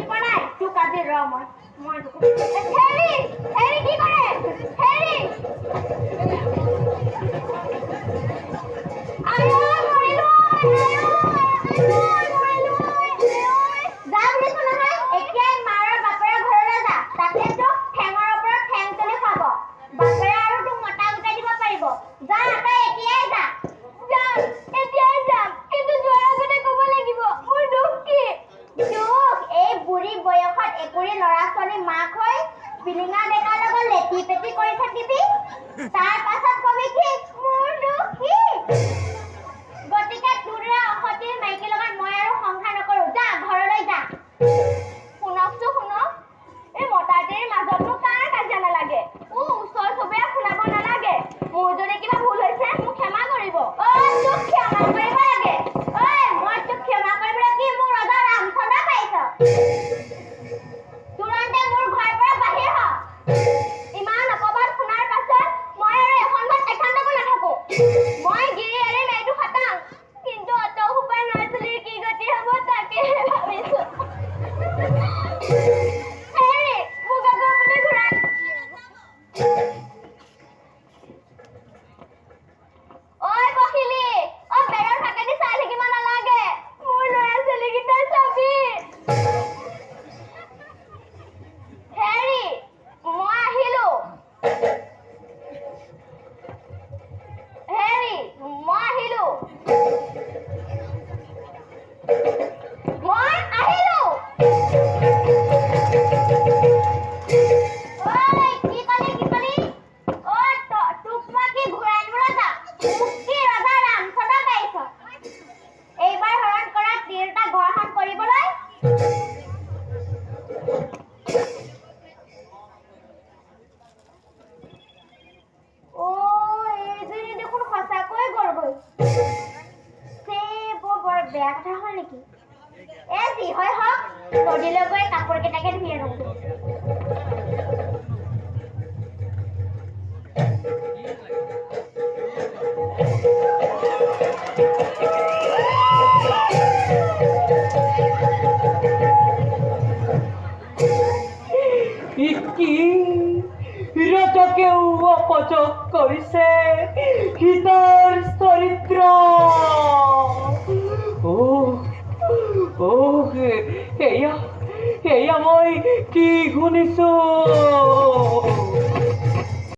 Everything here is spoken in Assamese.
পোৱা নাই তোক আজি ৰ মই হেৰি হেৰি কি কৰে হেৰি আয়ো মৰিলো যা বুলিছো নহয় এতিয়াই মাৰৰ বাপেৰৰ ঘৰলৈ যা তাতেতো ঠেঙৰ ওপৰত ঠেং তুলি খাব বাপেৰে আৰু তোক মতা গোটাই দিব পাৰিব যা তই এতিয়াই যা যাম এতিয়াই যাম কিন্তু যোৱাৰ আগতে ক'ব লাগিব মোৰ দুখ কি দুখ এই বুঢ়ী বয়সত একুৰি ল'ৰা ছোৱালী মাক হৈ পিলিঙা ডেকাৰ লগত লেটি পেটি কৰি থাকিবি তাৰ পাছত কবি কি মোৰ দুখ কি গতিকে তোৰে অসতিৰ মাইকীৰ লগত মই আৰু সংসাৰ নকৰো যা ঘৰলৈ যা শুনকচোন শুনক এই মতাটিৰ মাজতনো কাৰ কাজিয়া নালাগে ওচৰ চুবুৰীয়া শুনাব নালাগে মোৰ যদি কিবা ভুল হৈছে মোক ক্ষমা কৰিব তোক ক্ষমা কৰিব লাগে মই তোক ক্ষমা কৰিবলৈ কি মোক ৰজা ৰামচন্দ্ৰ পাইছ তুৰন্তে মোৰ ঘৰৰ পৰা বাহিৰ হ ইমান অপবাদ শুনাৰ পাছত মই আৰু এখন নাথাকো মই গিৰি এৰি মাইটো খাটাং কিন্তু অত সোপাই ল'ৰা ছোৱালীৰ কি গতি হ'ব তাকেহে ভাবিছো হেৰি মোক আকৌ আপুনি ঘূৰাই ঐ পখিলি বেৰৰ ফাকেদি চাই থাকিব নালাগে মোৰ ল'ৰা ছোৱালীকেইটা চাবি হেৰি মই আহিলো হেৰি মই আহিলো কি কলি তোক মই কি ঘূৰাই আনিবলৈ যাম মোক কি ৰজা ৰামচন্দ্ৰ পাইছ এইবাৰ হৰণ কৰা তিৰোতা গ্ৰহণ কৰিবলৈ এইজনী দেখোন সঁচাকৈ গৰ্বই বৰ বেয়া কথা হ'ল নেকি যি হয় হওক নদীলৈ গৈ কাপোৰ কেইটাকে ধুই আনো হিৰতকেও অপযোগ কৰিছে সীতাৰ চৰিত্ৰ এয়া মই কি শুনিছো